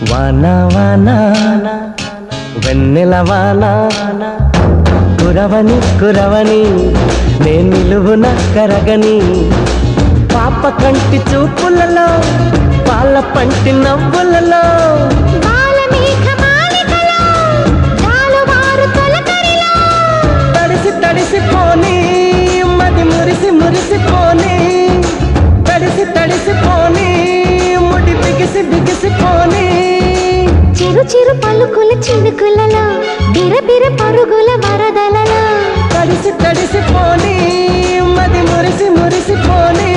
వానా వానా వెన్నెల వానా కురవని కురవని నే నిలువున కరగని పాప కంటి చూపులలో పాల పంటి నవ్వులలో తడిసి తడిసిపోని మది మురిసి మురిసిపోని తడిసి తడిసిపోని ముడి బిగిసి బిగిసిపోని చిరు చిరు పలుకుల చినుకులలో బిరబిర పరుగుల వరదలలో తడిసి తడిసిపోని మది మురిసి మురిసిపోని